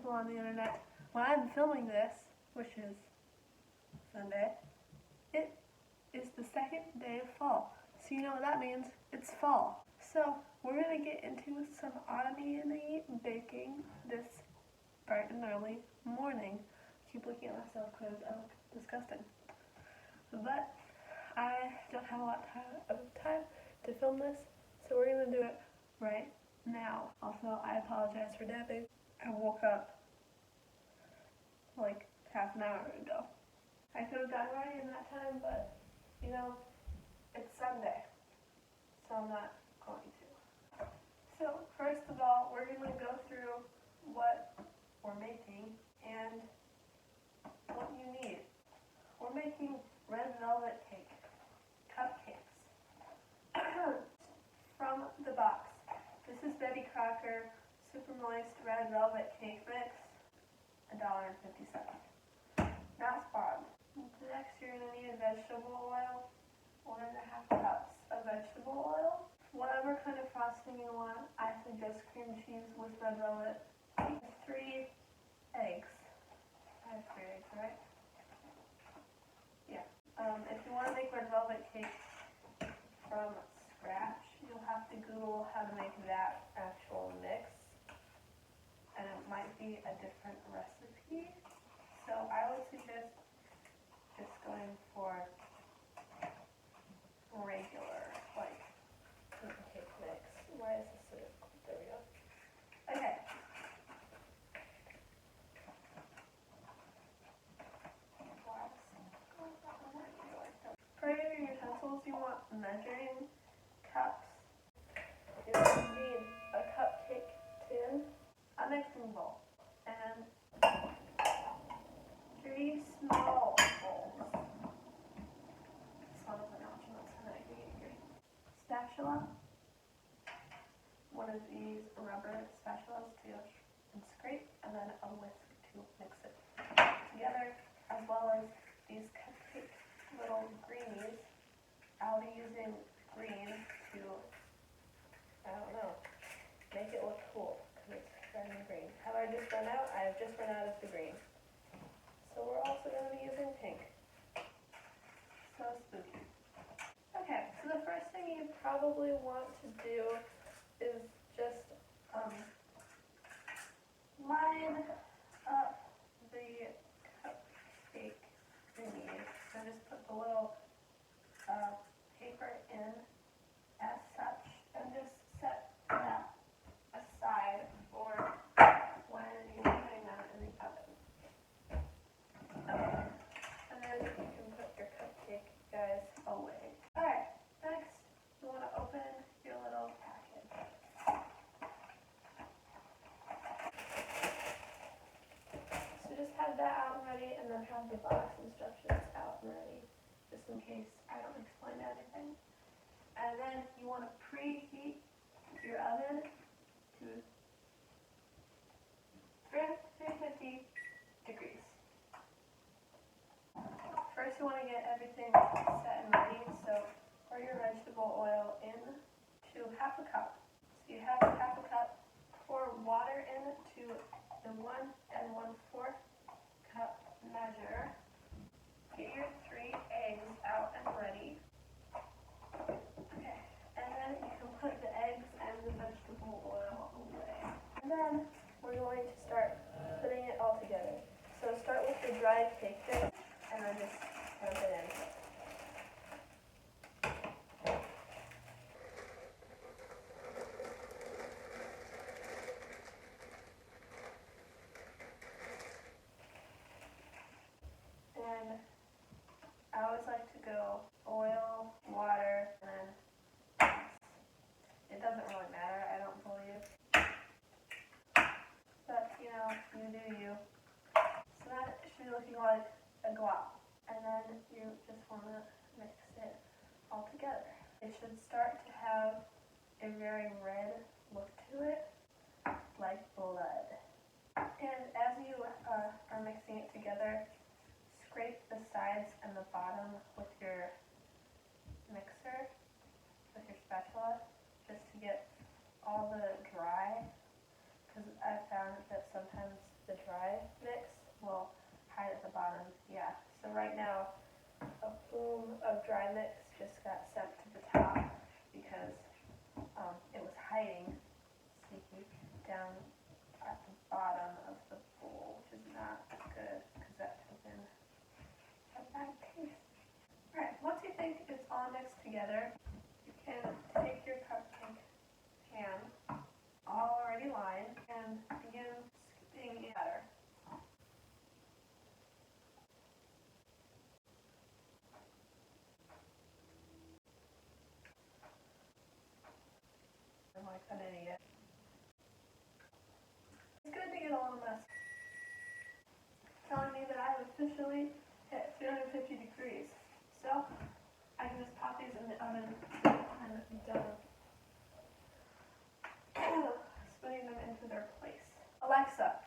people on the internet, when I'm filming this, which is Sunday, it is the second day of fall. So you know what that means? It's fall. So we're going to get into some autumn-y baking this bright and early morning. I keep looking at myself because I look disgusting. But I don't have a lot of time to film this, so we're going to do it right now. Also, I apologize for napping. I woke up like half an hour ago. I could have gotten ready in that time, but you know, it's Sunday, so I'm not going to. So first of all, we're going to go through what we're making and what you need. We're making red velvet cake, cupcakes. From the box. This is Betty Crocker Super Moist Red Velvet Cake Mix, $1.50. Not spawned. Next, you're going to need vegetable oil, 1.5 cups of vegetable oil. Whatever kind of frosting you want, I suggest cream cheese with red velvet. 3 eggs. I have 3 eggs, right? Yeah. If you want to make red velvet cake from scratch, you'll have to Google how to make that actual mix, and it might be a different recipe. So I would suggest just going for regular, like, cake mix. Why is this so difficult? There we go. Okay. For your utensils, you want measuring cups. You're going to need a cupcake tin, a mixing bowl, and 3 small bowls. This one is an optional, so that I can get green. Spatula, one of these rubber spatulas to and scrape, and then a whisk to mix it together, as well as these cupcake little greenies. I'll be using green to, I don't know, make it look cool, because it's red and green. Have I just run out? I have just run out of the green. So we're also going to be using pink. So spooky. Okay, so the first thing you probably want to do is just line up the cupcake thingies. So just put the little paper in as such, and just set that aside for when you're putting them in the oven. Okay. And then you can put your cupcake guys away. Alright, next you want to open your little package. So just have that out and ready, and then have the box instructions out and ready, just in case I don't explain anything. And then you want to preheat your oven to 350 degrees. First you want to get everything set and ready, so pour your vegetable oil into half a cup. So you have half a cup, pour water into the 1 1/4 cup measure. Get your 3 eggs out and ready. Okay, and then you can put the eggs and the vegetable oil away. And then we're going to start putting it all together. So start with the dried cake mix, and then just dump it in. And I always like to go oil, water, and then it doesn't really matter, I don't believe. But, you know, you do you. So that should be looking like a glop. And then you just want to mix it all together. It should start to have a very red look to it, like blood. And as you are mixing it together, scrape the sides and the bottom with your mixer, with your spatula, just to get all the dry, because I've found that sometimes the dry mix will hide at the bottom. Yeah, so right now a plume of dry mix just got sent to the top because it was hiding sneaky down at the bottom of the bowl, which is not good because that could have been a bad taste. Alright, once you think it's all mixed together, you can take your cupcake pan, already lined, and begin scooping in butter. I'm like an idiot. It's good to get a little messy. Telling me that I have officially hit 350 degrees. So I can just pop these in the oven and be done spinning them into their place. Alexa,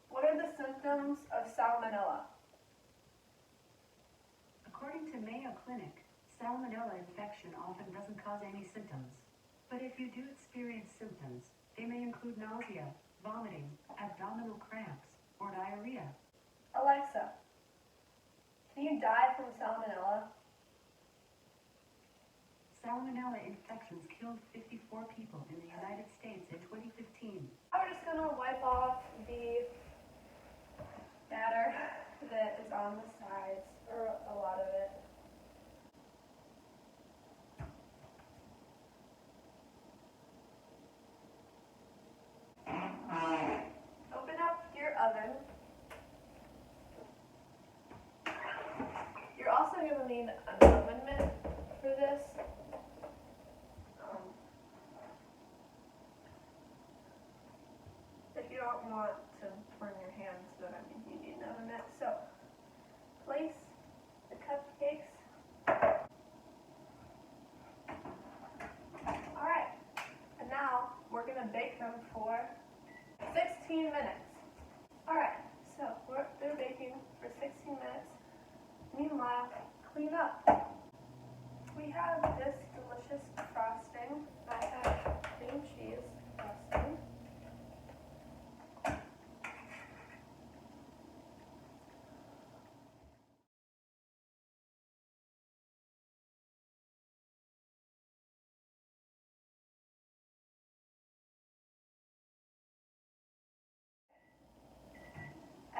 what are the symptoms of salmonella? According to Mayo Clinic, salmonella infection often doesn't cause any symptoms. But if you do experience symptoms, they may include nausea, vomiting, abdominal cramps, or diarrhea. Alexa, can you die from salmonella? Salmonella infections killed 54 people in the United States in 2015. I'm just going to wipe off the batter that is on the sides, or a lot of it. Open up your oven. You're also going to need an oven mitt for this. If you don't want to burn your hands, then I mean you need an oven mitt. So place the cupcakes. Alright, and now we're going to bake them for 16 minutes. Alright, so they're baking for 16 minutes. Meanwhile, clean up. We have this delicious frosting. I have cream cheese frosting.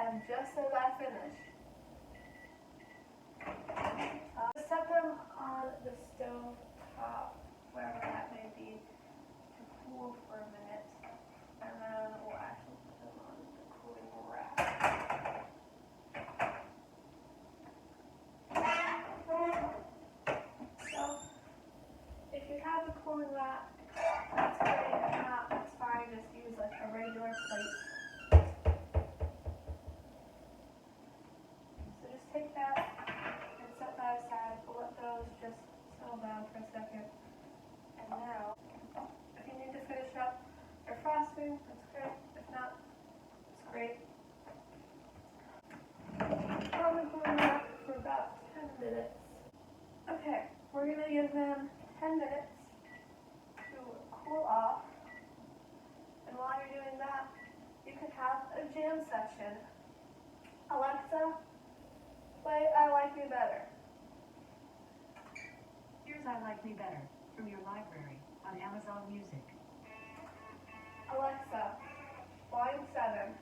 And just as I finish, set them on the stove top, wherever that may be, to cool for a minute, and then we'll actually put them on the cooling rack. So, if you have a cooling rack, that's great. If not, that's fine. Just use like a regular plate. So just take that and set that aside. We'll let those just settle down for a second. And now, if you need to finish up your frosting, that's great. If not, it's great. On the cooling rack for about 10 minutes. Okay, we're going to give them 10 minutes to cool off. And while you're doing that, you can have a jam session. Alexa, play I Like Me Better. Here's I Like Me Better from your library on Amazon Music. Alexa, volume 7.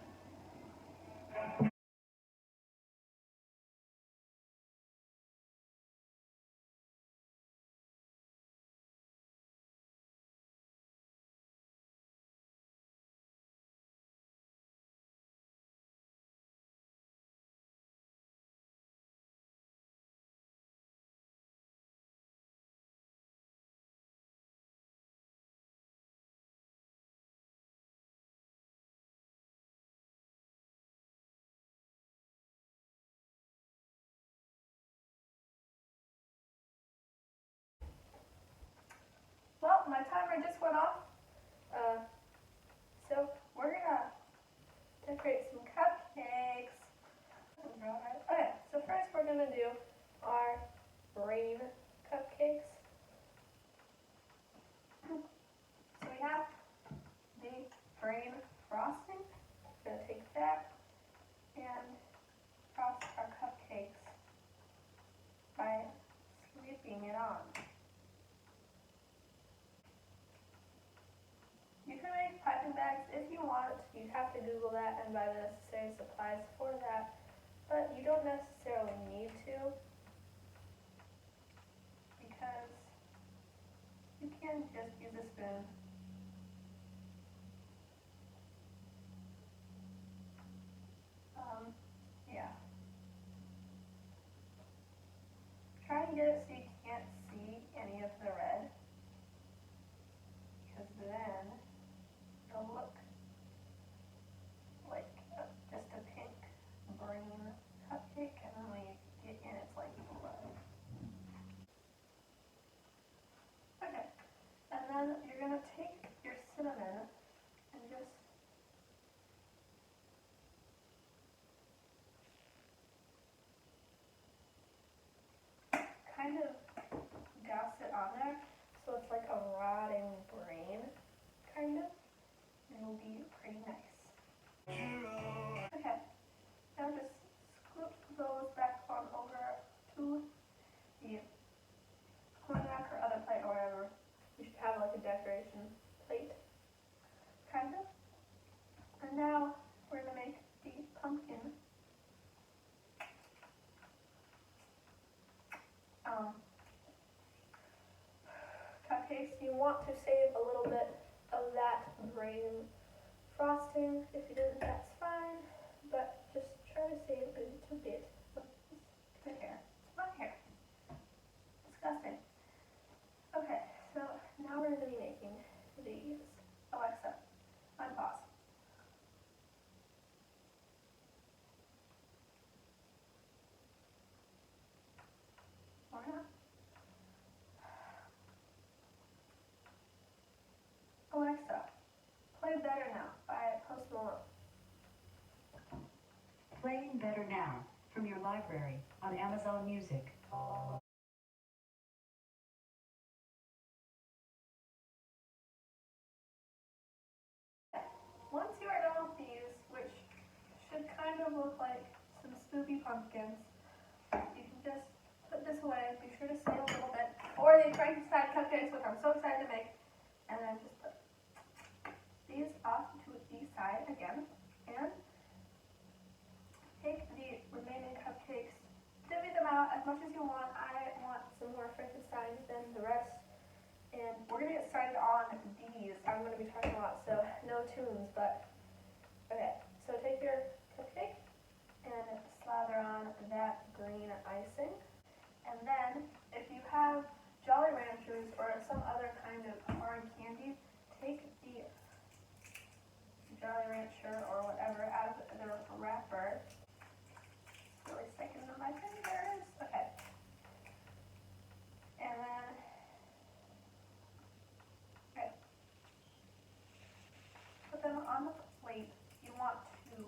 Well, my timer just went off. So we're gonna decorate some cupcakes. Okay, so first we're gonna do our brain cupcakes. So we have the brain frosting. I'm gonna take that that and buy the necessary supplies for that, but you don't necessarily need to, because you can just use a spoon. Yeah. Try and get it so you can't see any of the red, because then it'll look like just a pink green cupcake, and then when you get in, it's like blood. Okay, and then you're gonna take your cinnamon and just kind of douse it on there, so it's like a rotting brain, kind of, and it'll be pretty nice. Okay, now just scoop those back on over to the corn rack or other plate or whatever. You should have like a decoration plate, kind of. And now we're gonna make the pumpkin. Cupcakes. You want to save a little bit of that brain frosting. If you didn't, that's fine, but just try to save a little bit. It's my hair. It's my hair. Disgusting. Okay, so now we're going to be making these. Alexa, unpause. Or not. Alexa, play Better Now by Post Malone. Playing Better Now from your library on Amazon Music. Once you are done with these, which should kind of look like some spooky pumpkins, you can just put this away. Be sure to save a little bit. Or the Frankenstein cupcakes, which I'm so excited to make. And then just put these off to the side again. And take the remaining cupcakes, divvy them out as much as you want. I want some more Frankenstein than the rest. And we're going to get started on these. I'm going to be talking a lot, so no tunes, but okay. So take your cupcake and slather on that green icing. And then, if you have Jolly Ranchers or some other kind of hard candy, take the Jolly Rancher or whatever out of the wrapper. It's really sticking to my fingers. Okay. And then put them on the plate. You want to,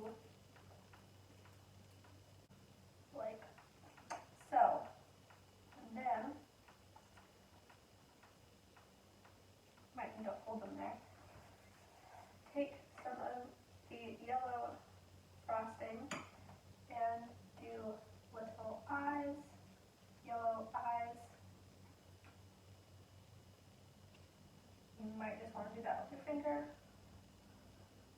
like so. And then, might need to hold them there. Take some of the yellow frosting and do little eyes, yellow eyes. You might just want to do that with your finger.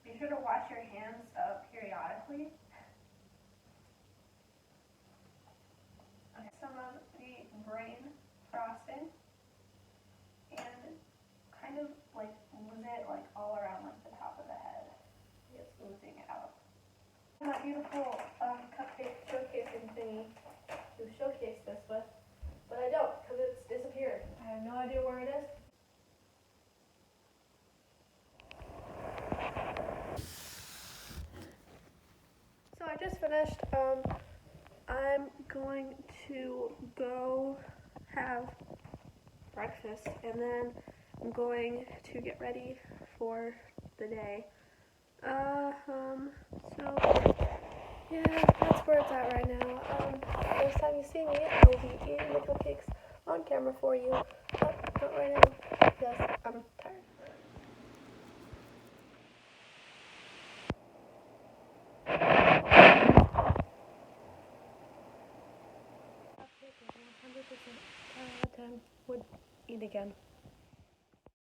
Be sure to wash your hands periodically. Okay, some of the brain frosting and kind of like move it like all around like the top of the head. Just smoothing it out. My beautiful cupcake showcasing thingy to showcase this with, but I don't because it's disappeared. I have no idea where it is. So I just finished. I'm going to go have breakfast and then I'm going to get ready for the day. So yeah, that's where it's at right now. Next time you see me, I will be eating the cupcakes on camera for you, but not right now because I'm tired. Cupcake is 100% 10 would eat again.